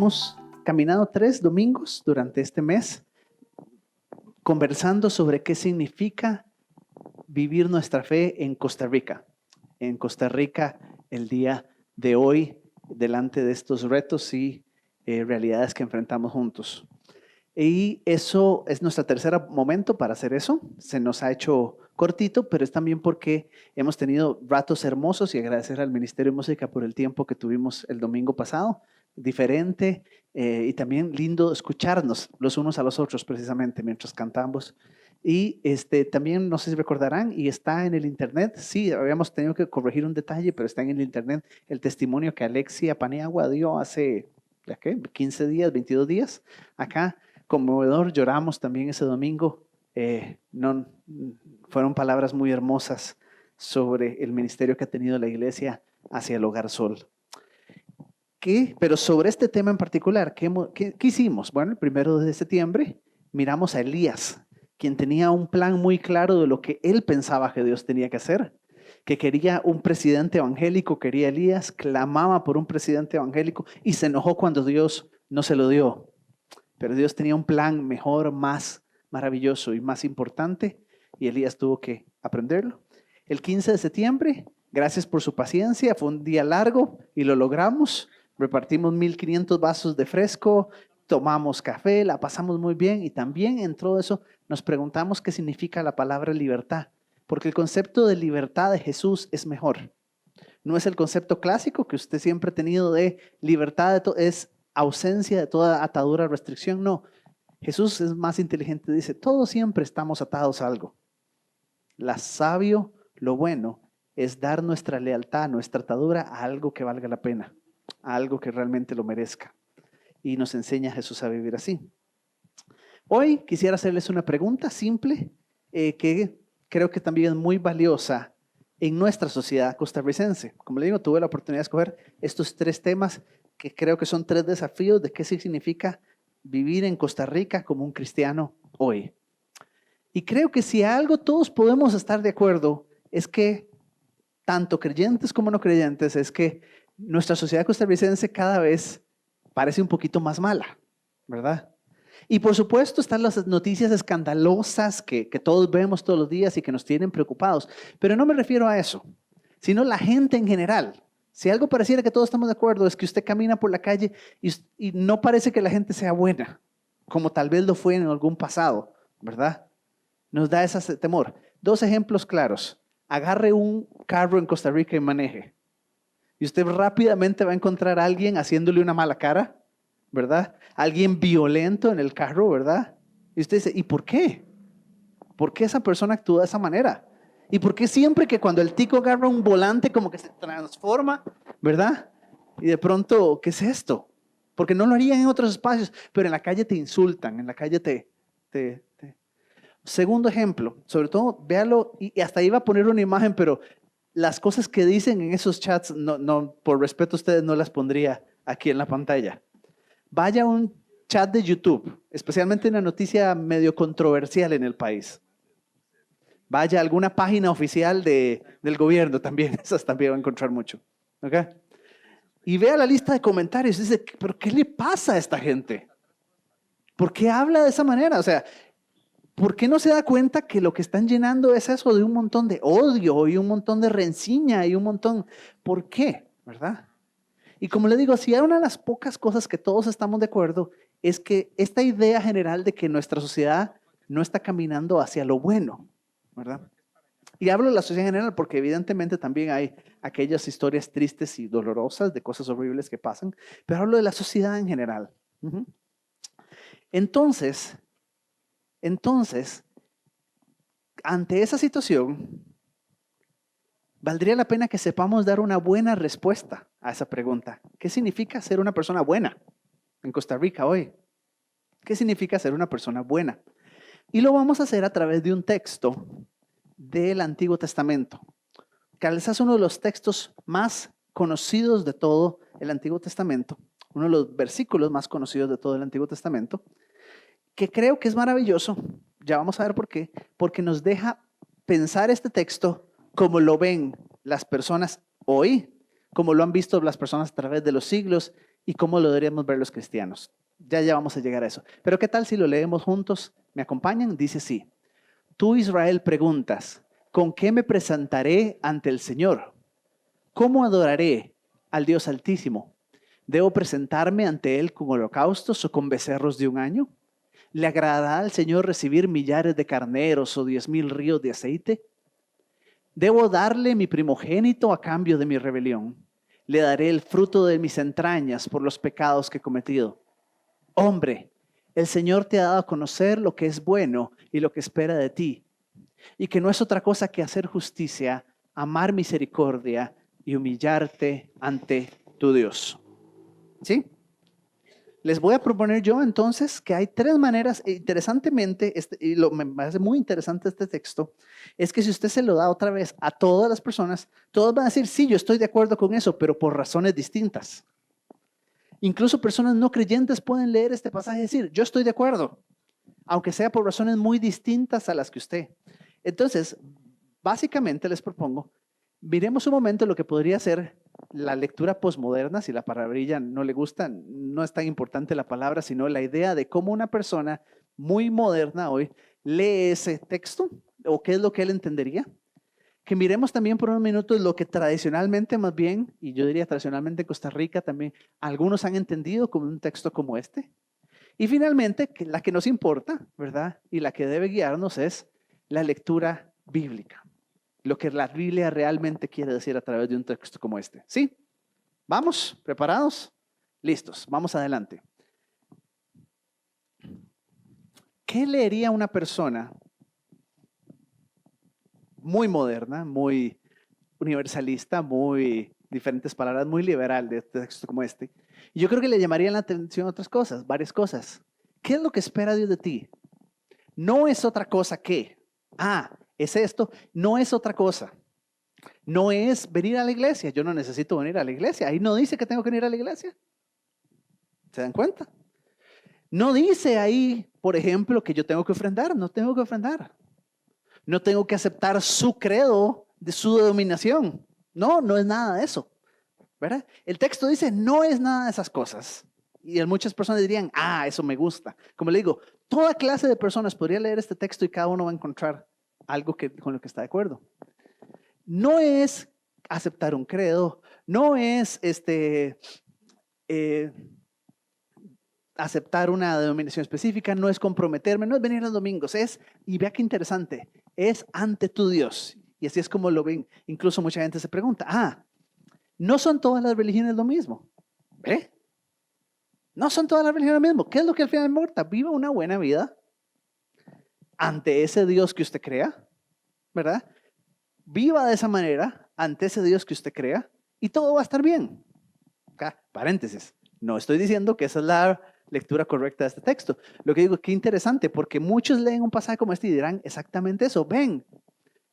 Hemos caminado 3 domingos durante este mes conversando sobre qué significa vivir nuestra fe en Costa Rica. En Costa Rica, el día de hoy, delante de estos retos y realidades que enfrentamos juntos. Y eso es nuestro tercer momento para hacer eso. Se nos ha hecho cortito, pero es también porque hemos tenido ratos hermosos y agradecer al Ministerio de Música por el tiempo que tuvimos el domingo pasado, diferente y también lindo escucharnos los unos a los otros precisamente mientras cantamos. Y también, no sé si recordarán, y está en el internet, sí, habíamos tenido que corregir un detalle, pero está en el internet el testimonio que Alexia Paniagua dio hace, ¿ya qué? 15 días, 22 días, acá. Conmovedor, lloramos también ese domingo. Fueron palabras muy hermosas sobre el ministerio que ha tenido la iglesia hacia el Hogar Sol. Pero sobre este tema en particular, ¿qué hicimos? Bueno, el 1 de septiembre miramos a Elías, quien tenía un plan muy claro de lo que él pensaba que Dios tenía que hacer, que quería un presidente evangélico, quería Elías, clamaba por un presidente evangélico y se enojó cuando Dios no se lo dio. Pero Dios tenía un plan mejor, más maravilloso y más importante, y Elías tuvo que aprenderlo. El 15 de septiembre, gracias por su paciencia, fue un día largo y lo logramos. Repartimos 1,500 vasos de fresco, tomamos café, la pasamos muy bien y también en todo eso nos preguntamos qué significa la palabra libertad, porque el concepto de libertad de Jesús es mejor. No es el concepto clásico que usted siempre ha tenido de libertad, es ausencia de toda atadura, restricción. No, Jesús es más inteligente, dice, todos siempre estamos atados a algo. Lo sabio, lo bueno, es dar nuestra lealtad, nuestra atadura a algo que valga la pena, a algo que realmente lo merezca. Y nos enseña Jesús a vivir así. Hoy quisiera hacerles una pregunta simple que creo que también es muy valiosa en nuestra sociedad costarricense. Como le digo, tuve la oportunidad de escoger estos 3 temas que creo que son 3 desafíos de qué significa vivir en Costa Rica como un cristiano hoy. Y creo que si algo todos podemos estar de acuerdo es que tanto creyentes como no creyentes es que nuestra sociedad costarricense cada vez parece un poquito más mala, ¿verdad? Y por supuesto están las noticias escandalosas que todos vemos todos los días y que nos tienen preocupados, pero no me refiero a eso, sino la gente en general. Si algo pareciera que todos estamos de acuerdo es que usted camina por la calle y no parece que la gente sea buena, como tal vez lo fue en algún pasado, ¿verdad? Nos da ese temor. 2 ejemplos claros. Agarre un carro en Costa Rica y maneje. Y usted rápidamente va a encontrar a alguien haciéndole una mala cara, ¿verdad? Alguien violento en el carro, ¿verdad? Y usted dice, ¿y por qué? ¿Por qué esa persona actúa de esa manera? ¿Y por qué siempre que cuando el tico agarra un volante como que se transforma, ¿verdad? Y de pronto, ¿qué es esto? Porque no lo harían en otros espacios, pero en la calle te insultan, en la calle te... Segundo ejemplo, sobre todo, véalo, y hasta iba a poner una imagen, pero las cosas que dicen en esos chats, no, por respeto a ustedes no las pondría aquí en la pantalla. Vaya a un chat de YouTube, especialmente una noticia medio controversial en el país. Vaya a alguna página oficial del gobierno también, esas también va a encontrar mucho. ¿Okay? Y vea la lista de comentarios, dice, ¿pero qué le pasa a esta gente? ¿Por qué habla de esa manera? O sea, ¿por qué no se da cuenta que lo que están llenando es eso de un montón de odio y un montón de rencilla y un montón? ¿Por qué? ¿Verdad? Y como le digo, si hay una de las pocas cosas que todos estamos de acuerdo es que esta idea general de que nuestra sociedad no está caminando hacia lo bueno, ¿verdad? Y hablo de la sociedad en general porque evidentemente también hay aquellas historias tristes y dolorosas de cosas horribles que pasan, pero hablo de la sociedad en general. Entonces, ante esa situación, valdría la pena que sepamos dar una buena respuesta a esa pregunta. ¿Qué significa ser una persona buena en Costa Rica hoy? ¿Qué significa ser una persona buena? Y lo vamos a hacer a través de un texto del Antiguo Testamento. Quizás es uno de los textos más conocidos de todo el Antiguo Testamento, uno de los versículos más conocidos de todo el Antiguo Testamento, que creo que es maravilloso. Ya vamos a ver por qué. Porque nos deja pensar este texto como lo ven las personas hoy, como lo han visto las personas a través de los siglos y cómo lo deberíamos ver los cristianos. Ya vamos a llegar a eso. Pero ¿qué tal si lo leemos juntos? ¿Me acompañan? Dice así. Tú, Israel, preguntas, ¿con qué me presentaré ante el Señor? ¿Cómo adoraré al Dios Altísimo? ¿Debo presentarme ante Él con holocaustos o con becerros de un año? ¿Le agradará al Señor recibir millares de carneros o 10,000 ríos de aceite? ¿Debo darle mi primogénito a cambio de mi rebelión? Le daré el fruto de mis entrañas por los pecados que he cometido. Hombre, el Señor te ha dado a conocer lo que es bueno y lo que espera de ti, y que no es otra cosa que hacer justicia, amar misericordia y humillarte ante tu Dios. ¿Sí? Les voy a proponer yo entonces que hay tres maneras, interesantemente, y me parece muy interesante este texto, es que si usted se lo da otra vez a todas las personas, todos van a decir, sí, yo estoy de acuerdo con eso, pero por razones distintas. Incluso personas no creyentes pueden leer este pasaje y decir, yo estoy de acuerdo, aunque sea por razones muy distintas a las que usted. Entonces, básicamente les propongo, miremos un momento lo que podría ser la lectura posmoderna, si la palabrilla no le gusta, no es tan importante la palabra, sino la idea de cómo una persona muy moderna hoy lee ese texto o qué es lo que él entendería. Que miremos también por unos minutos lo que tradicionalmente más bien, y yo diría tradicionalmente en Costa Rica también, algunos han entendido como un texto como este. Y finalmente, la que nos importa, ¿verdad? Y la que debe guiarnos es la lectura bíblica. Lo que la Biblia realmente quiere decir a través de un texto como este. ¿Sí? ¿Vamos? ¿Preparados? Listos. Vamos adelante. ¿Qué leería una persona muy moderna, muy universalista, muy diferentes palabras, muy liberal de texto como este? Y yo creo que le llamarían la atención otras cosas, varias cosas. ¿Qué es lo que espera Dios de ti? No es otra cosa que, es esto, no es otra cosa. No es venir a la iglesia. Yo no necesito venir a la iglesia. Ahí no dice que tengo que venir a la iglesia. ¿Se dan cuenta? No dice ahí, por ejemplo, que yo tengo que ofrendar. No tengo que ofrendar. No tengo que aceptar su credo de su dominación. No es nada de eso. ¿Verdad? El texto dice, no es nada de esas cosas. Y muchas personas dirían, eso me gusta. Como le digo, toda clase de personas podría leer este texto y cada uno va a encontrar algo con lo que está de acuerdo. No es aceptar un credo, no es aceptar una denominación específica, no es comprometerme, no es venir los domingos, y vea qué interesante, es ante tu Dios. Y así es como lo ven. Incluso mucha gente se pregunta, no son todas las religiones lo mismo. ¿Ve? No son todas las religiones lo mismo. ¿Qué es lo que al final importa? Viva una buena vida ante ese Dios que usted crea, ¿verdad? Viva de esa manera ante ese Dios que usted crea y todo va a estar bien. Acá, paréntesis. No estoy diciendo que esa es la lectura correcta de este texto. Lo que digo es que interesante porque muchos leen un pasaje como este y dirán exactamente eso. Ven,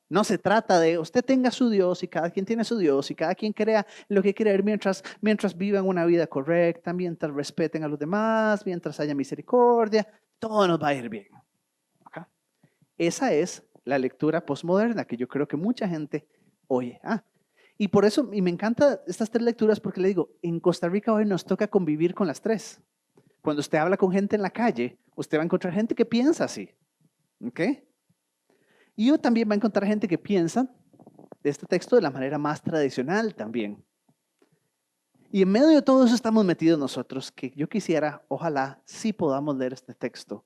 no se trata de usted tenga su Dios y cada quien tiene su Dios y cada quien crea lo que quiere mientras vivan una vida correcta, mientras respeten a los demás, mientras haya misericordia, todo nos va a ir bien. ¿Okay? Esa es la lectura postmoderna que yo creo que mucha gente oye. Y por eso, y me encantan estas tres lecturas porque le digo, en Costa Rica hoy nos toca convivir con las tres. Cuando usted habla con gente en la calle, usted va a encontrar gente que piensa así. ¿Ok? Y yo también va a encontrar gente que piensa de este texto de la manera más tradicional también. Y en medio de todo eso estamos metidos nosotros, que yo quisiera, ojalá, sí podamos leer este texto,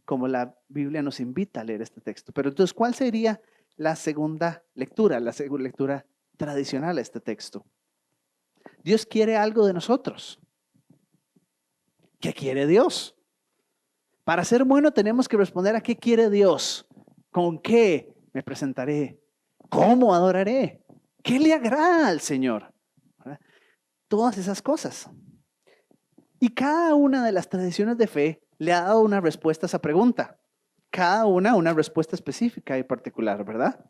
como la Biblia nos invita a leer este texto. Pero entonces, ¿cuál sería la segunda lectura tradicional a este texto? Dios quiere algo de nosotros. ¿Qué quiere Dios? Para ser bueno tenemos que responder a qué quiere Dios. ¿Con qué me presentaré? ¿Cómo adoraré? ¿Qué le agrada al Señor? ¿Verdad? Todas esas cosas. Y cada una de las tradiciones de fe le ha dado una respuesta a esa pregunta. Cada una respuesta específica y particular, ¿verdad?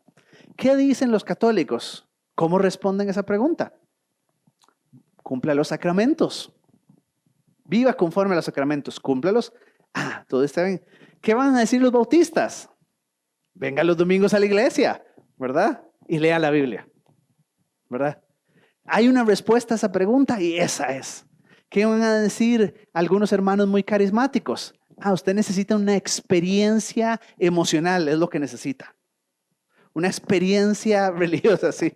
¿Qué dicen los católicos? ¿Cómo responden a esa pregunta? Cumpla los sacramentos. Viva conforme a los sacramentos. Cúmplalos. Todo está bien. ¿Qué van a decir los bautistas? Venga los domingos a la iglesia, ¿verdad? Y lea la Biblia, ¿verdad? Hay una respuesta a esa pregunta y esa es. ¿Qué van a decir algunos hermanos muy carismáticos? Usted necesita una experiencia emocional, es lo que necesita. Una experiencia religiosa, sí.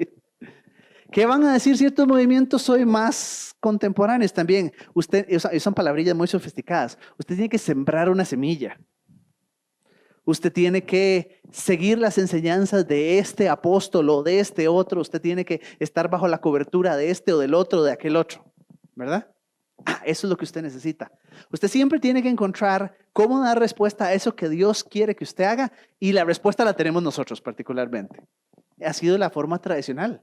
¿Qué van a decir ciertos movimientos hoy más contemporáneos también? Son palabrillas muy sofisticadas. Usted tiene que sembrar una semilla. Usted tiene que seguir las enseñanzas de este apóstol o de este otro. Usted tiene que estar bajo la cobertura de este o del otro, de aquel otro. ¿Verdad? Eso es lo que usted necesita. Usted siempre tiene que encontrar cómo dar respuesta a eso que Dios quiere que usted haga, y la respuesta la tenemos nosotros particularmente. Ha sido la forma tradicional.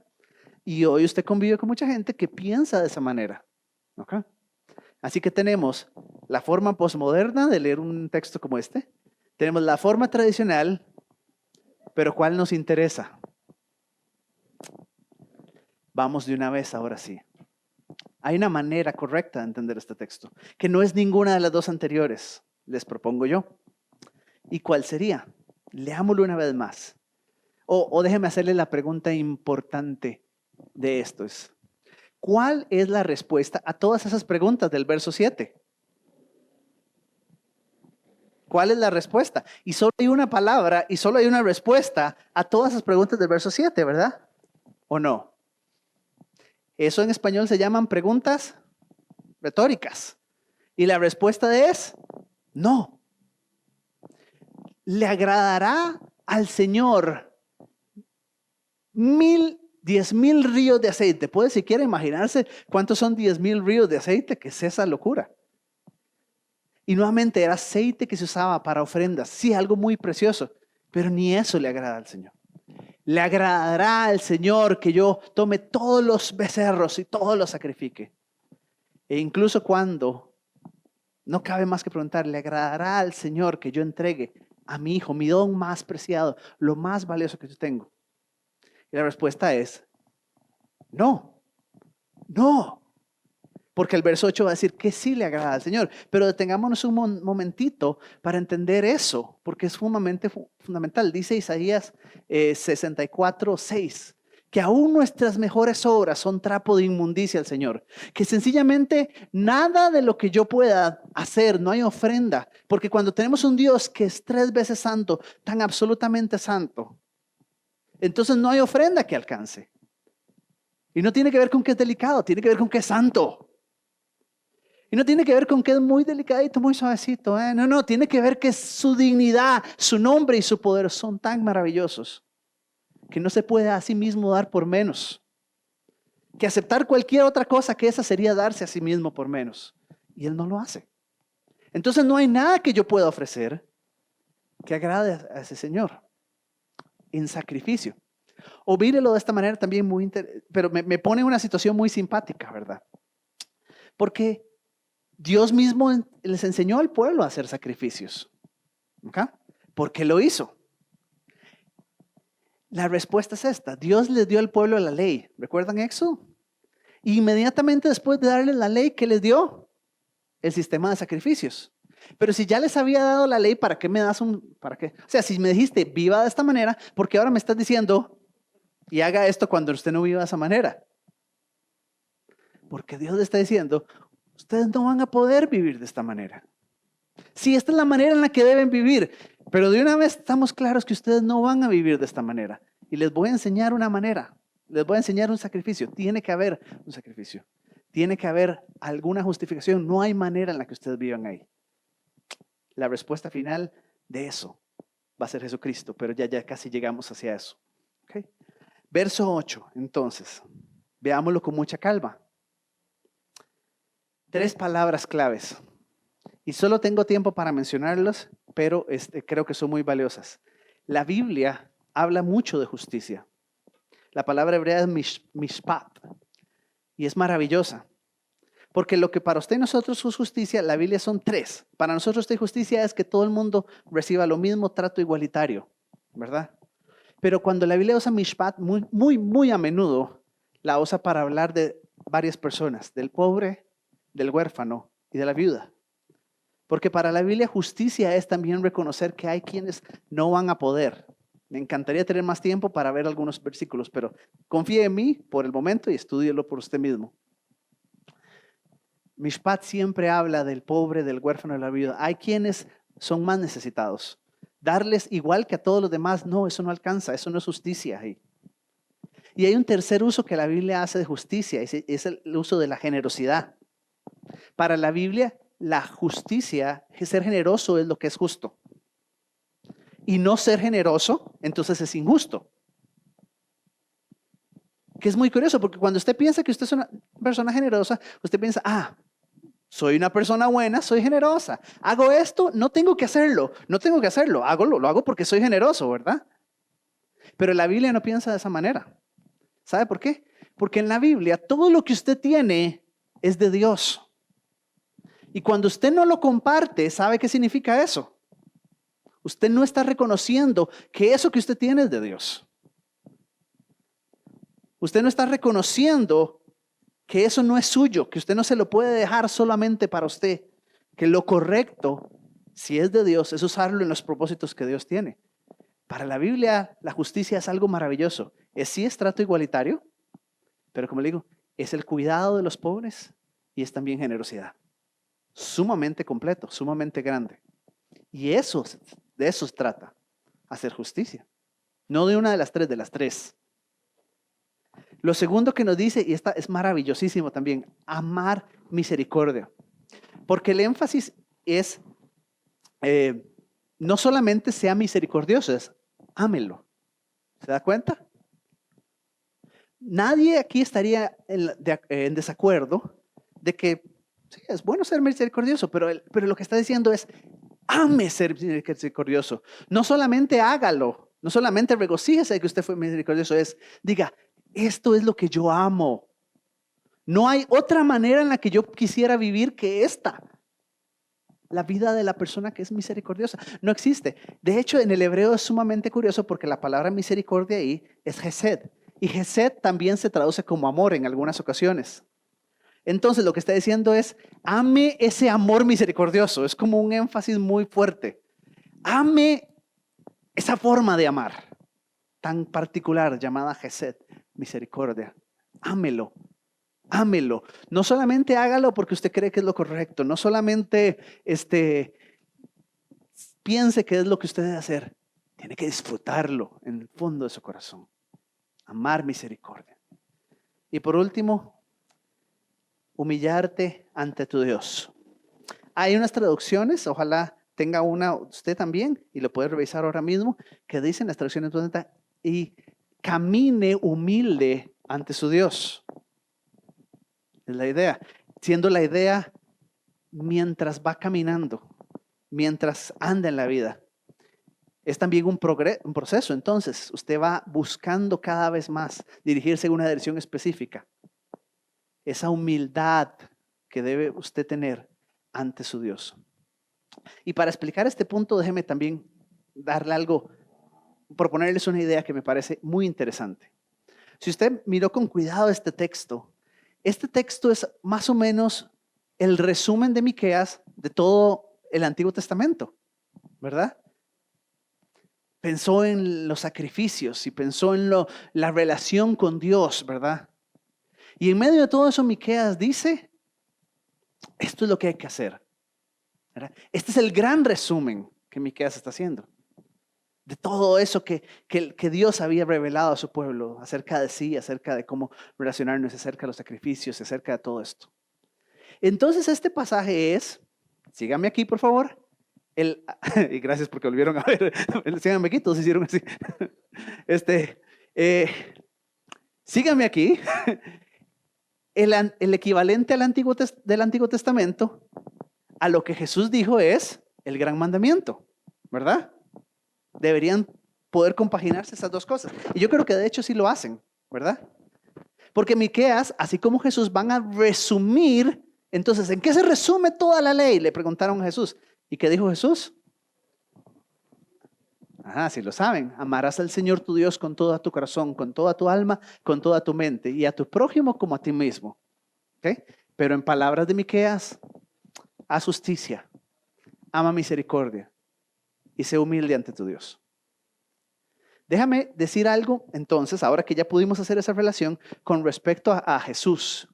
Y hoy usted convive con mucha gente que piensa de esa manera. ¿Okay? Así que tenemos la forma posmoderna de leer un texto como este. Tenemos la forma tradicional, pero ¿cuál nos interesa? Vamos de una vez, ahora sí. Hay una manera correcta de entender este texto, que no es ninguna de las dos anteriores. Les propongo yo. ¿Y cuál sería? Leámoslo una vez más. O déjeme hacerle la pregunta importante de esto. ¿Cuál es la respuesta a todas esas preguntas del verso 7? ¿Cuál es la respuesta? Y solo hay una palabra y solo hay una respuesta a todas esas preguntas del verso 7, ¿verdad? ¿O no? Eso en español se llaman preguntas retóricas. Y la respuesta es no. ¿Le agradará al Señor 10,000 ríos de aceite? ¿Puede siquiera imaginarse cuántos son 10,000 ríos de aceite? ¿Qué es esa locura? Y nuevamente era aceite que se usaba para ofrendas. Sí, algo muy precioso, pero ni eso le agrada al Señor. Le agradará al Señor que yo tome todos los becerros y todos los sacrifique. E incluso cuando no cabe más que preguntar, ¿le agradará al Señor que yo entregue a mi hijo, mi don más preciado, lo más valioso que yo tengo? Y la respuesta es no, no. Porque el verso 8 va a decir que sí le agrada al Señor. Pero detengámonos un momentito para entender eso, porque es fundamental. Dice Isaías 64:6, que aún nuestras mejores obras son trapo de inmundicia al Señor. Que sencillamente nada de lo que yo pueda hacer, no hay ofrenda. Porque cuando tenemos un Dios que es 3 veces santo, tan absolutamente santo, entonces no hay ofrenda que alcance. Y no tiene que ver con que es delicado, tiene que ver con que es santo. Y no tiene que ver con que es muy delicadito, muy suavecito. No, tiene que ver que su dignidad, su nombre y su poder son tan maravillosos que no se puede a sí mismo dar por menos. Que aceptar cualquier otra cosa que esa sería darse a sí mismo por menos. Y Él no lo hace. Entonces no hay nada que yo pueda ofrecer que agrade a ese Señor en sacrificio. O mírelo de esta manera también pero me pone en una situación muy simpática, ¿verdad? Porque Dios mismo les enseñó al pueblo a hacer sacrificios. ¿Okay? ¿Por qué lo hizo? La respuesta es esta. Dios les dio al pueblo la ley. ¿Recuerdan Éxodo? Y inmediatamente después de darles la ley, ¿qué les dio? El sistema de sacrificios. Pero si ya les había dado la ley, ¿para qué me das para qué? O sea, si me dijiste, viva de esta manera, ¿por qué ahora me estás diciendo y haga esto cuando usted no viva de esa manera? Porque Dios le está diciendo, ustedes no van a poder vivir de esta manera. Sí, esta es la manera en la que deben vivir, pero de una vez estamos claros que ustedes no van a vivir de esta manera. Y les voy a enseñar una manera, les voy a enseñar un sacrificio. Tiene que haber un sacrificio, tiene que haber alguna justificación. No hay manera en la que ustedes vivan ahí. La respuesta final de eso va a ser Jesucristo, pero ya casi llegamos hacia eso. ¿Okay? Verso 8, entonces, veámoslo con mucha calma. 3 palabras claves. Y solo tengo tiempo para mencionarlas, pero creo que son muy valiosas. La Biblia habla mucho de justicia. La palabra hebrea es mishpat y es maravillosa. Porque lo que para usted y nosotros es justicia, la Biblia son 3. Para nosotros justicia es que todo el mundo reciba lo mismo trato igualitario, ¿verdad? Pero cuando la Biblia usa mishpat, muy a menudo la usa para hablar de varias personas, del pobre, del huérfano y de la viuda. Porque para la Biblia justicia es también reconocer que hay quienes no van a poder. Me encantaría tener más tiempo para ver algunos versículos, pero confíe en mí por el momento y estúdielo por usted mismo. Mishpat siempre habla del pobre, del huérfano, de la viuda. Hay quienes son más necesitados. Darles igual que a todos los demás, no, eso no alcanza, eso no es justicia ahí. Y hay un tercer uso que la Biblia hace de justicia, es el uso de la generosidad. Para la Biblia, la justicia, ser generoso es lo que es justo. Y no ser generoso, entonces es injusto. Que es muy curioso, porque cuando usted piensa que usted es una persona generosa, usted piensa, soy una persona buena, soy generosa. Hago esto, no tengo que hacerlo, lo hago porque soy generoso, ¿verdad? Pero la Biblia no piensa de esa manera. ¿Sabe por qué? Porque en la Biblia todo lo que usted tiene es de Dios. Y cuando usted no lo comparte, ¿sabe qué significa eso? Usted no está reconociendo que eso que usted tiene es de Dios. Usted no está reconociendo que eso no es suyo, que usted no se lo puede dejar solamente para usted, que lo correcto, si es de Dios, es usarlo en los propósitos que Dios tiene. Para la Biblia, la justicia es algo maravilloso. Sí es trato igualitario, pero como le digo, es el cuidado de los pobres y es también generosidad. Sumamente completo, sumamente grande. Y eso, de eso se trata, hacer justicia. No de una de las tres, de las tres. Lo segundo que nos dice, y esta es maravillosísimo también, amar misericordia. Porque el énfasis es, no solamente sea misericordioso, es ámelo. ¿Se da cuenta? Nadie aquí estaría en desacuerdo de que sí, es bueno ser misericordioso, pero lo que está diciendo es, ame ser misericordioso. No solamente hágalo, no solamente regocíjese de que usted fue misericordioso, diga, esto es lo que yo amo. No hay otra manera en la que yo quisiera vivir que esta. La vida de la persona que es misericordiosa. No existe. De hecho, en el hebreo es sumamente curioso porque la palabra misericordia ahí es hesed. Y hesed también se traduce como amor en algunas ocasiones. Entonces, lo que está diciendo es, ame ese amor misericordioso. Es como un énfasis muy fuerte. Ame esa forma de amar tan particular llamada hesed, misericordia. Ámelo. Ámelo. No solamente hágalo porque usted cree que es lo correcto. No solamente piense que es lo que usted debe hacer. Tiene que disfrutarlo en el fondo de su corazón. Amar misericordia. Y por último, humillarte ante tu Dios. Hay unas traducciones, ojalá tenga una usted también, y lo puede revisar ahora mismo, que dicen las traducciones, y camine humilde ante su Dios. Es la idea. Siendo la idea mientras va caminando, mientras anda en la vida. Es también un proceso. Entonces, usted va buscando cada vez más dirigirse en una dirección específica. Esa humildad que debe usted tener ante su Dios. Y para explicar este punto, déjeme también darle algo, proponerles una idea que me parece muy interesante. Si usted miró con cuidado este texto es más o menos el resumen de Miqueas de todo el Antiguo Testamento, ¿verdad? Pensó en los sacrificios y pensó en la relación con Dios, ¿verdad? Y en medio de todo eso, Miqueas dice, esto es lo que hay que hacer, ¿verdad? Este es el gran resumen que Miqueas está haciendo. De todo eso que Dios había revelado a su pueblo acerca de sí, acerca de cómo relacionarnos, acerca de los sacrificios, acerca de todo esto. Entonces este pasaje es, síganme aquí por favor, y gracias porque volvieron a ver, síganme aquí, todos hicieron así. Síganme aquí, el equivalente del Antiguo Testamento a lo que Jesús dijo es el gran mandamiento, ¿verdad? Deberían poder compaginarse esas dos cosas. Y yo creo que de hecho sí lo hacen, ¿verdad? Porque Miqueas, así como Jesús, van a resumir. Entonces, ¿en qué se resume toda la ley? Le preguntaron a Jesús. ¿Y qué dijo Jesús? Sí lo saben. Amarás al Señor tu Dios con todo tu corazón, con toda tu alma, con toda tu mente y a tu prójimo como a ti mismo. ¿Okay? Pero en palabras de Miqueas, haz justicia, ama misericordia y sé humilde ante tu Dios. Déjame decir algo entonces, ahora que ya pudimos hacer esa relación con respecto a Jesús.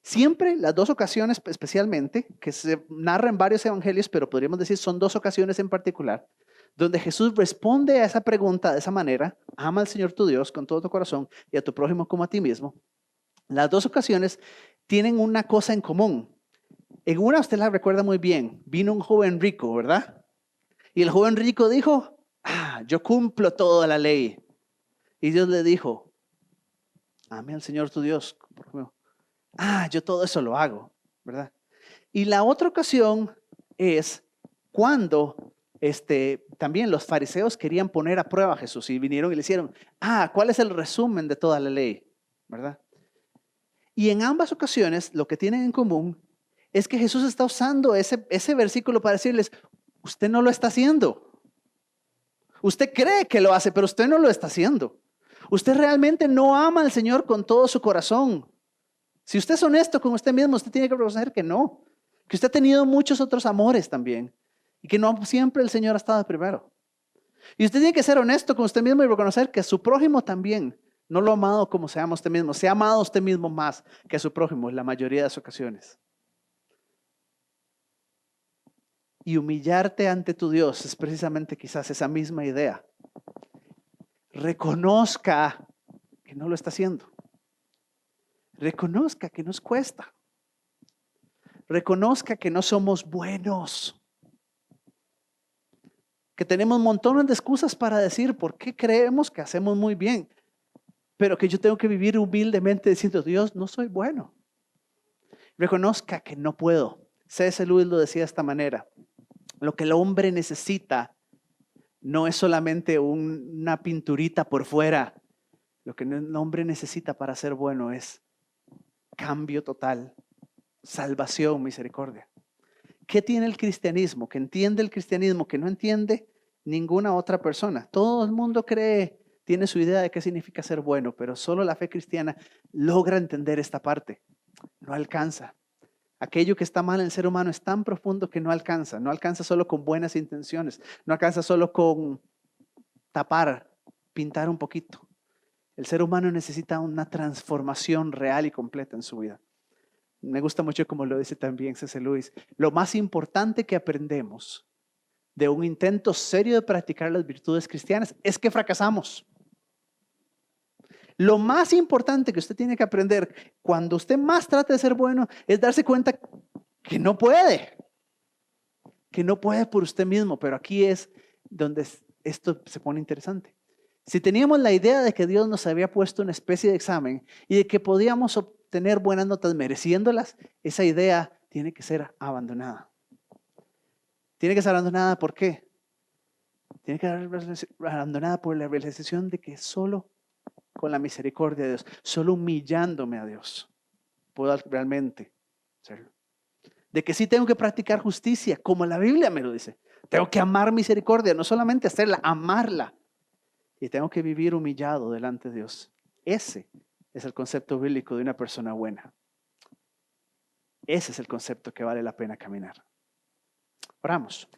Siempre, las dos ocasiones especialmente, que se narran en varios evangelios, pero podríamos decir son dos ocasiones en particular, donde Jesús responde a esa pregunta de esa manera: ama al Señor tu Dios con todo tu corazón y a tu prójimo como a ti mismo. Las dos ocasiones tienen una cosa en común. En una, usted la recuerda muy bien, vino un joven rico, ¿verdad? Y el joven rico dijo: yo cumplo toda la ley. Y Dios le dijo: ame al Señor tu Dios. Yo todo eso lo hago, ¿verdad? Y la otra ocasión es cuando también los fariseos querían poner a prueba a Jesús y vinieron y le hicieron: ¿cuál es el resumen de toda la ley? ¿Verdad? Y en ambas ocasiones lo que tienen en común es que Jesús está usando ese versículo para decirles: usted no lo está haciendo. Usted cree que lo hace, pero usted no lo está haciendo. Usted realmente no ama al Señor con todo su corazón. Si usted es honesto con usted mismo, usted tiene que reconocer que no. Que usted ha tenido muchos otros amores también. Y que no siempre el Señor ha estado primero. Y usted tiene que ser honesto con usted mismo y reconocer que a su prójimo también no lo ha amado como se ama usted mismo. Se ha amado a usted mismo más que a su prójimo en la mayoría de las ocasiones. Y humillarte ante tu Dios es precisamente quizás esa misma idea. Reconozca que no lo está haciendo. Reconozca que nos cuesta. Reconozca que no somos buenos. Que tenemos montones de excusas para decir por qué creemos que hacemos muy bien. Pero que yo tengo que vivir humildemente diciendo: Dios, no soy bueno. Reconozca que no puedo. C.S. Lewis lo decía de esta manera: lo que el hombre necesita no es solamente una pinturita por fuera. Lo que el hombre necesita para ser bueno es cambio total, salvación, misericordia. ¿Qué tiene el cristianismo? Que entiende el cristianismo, que no entiende ninguna otra persona. Todo el mundo tiene su idea de qué significa ser bueno, pero solo la fe cristiana logra entender esta parte. No alcanza. Aquello que está mal en el ser humano es tan profundo que no alcanza. No alcanza solo con buenas intenciones. No alcanza solo con tapar, pintar un poquito. El ser humano necesita una transformación real y completa en su vida. Me gusta mucho como lo dice también C.S. Lewis. Lo más importante que aprendemos de un intento serio de practicar las virtudes cristianas es que fracasamos. Lo más importante que usted tiene que aprender cuando usted más trata de ser bueno es darse cuenta que no puede. Que no puede por usted mismo, pero aquí es donde esto se pone interesante. Si teníamos la idea de que Dios nos había puesto una especie de examen y de que podíamos obtener buenas notas mereciéndolas, esa idea tiene que ser abandonada. Tiene que ser abandonada, ¿por qué? Tiene que ser abandonada por la realización de que solo con la misericordia de Dios, solo humillándome a Dios, puedo realmente hacerlo. De que sí tengo que practicar justicia, como la Biblia me lo dice. Tengo que amar misericordia, no solamente hacerla, amarla. Y tengo que vivir humillado delante de Dios. Ese es el concepto bíblico de una persona buena. Ese es el concepto que vale la pena caminar. Oramos.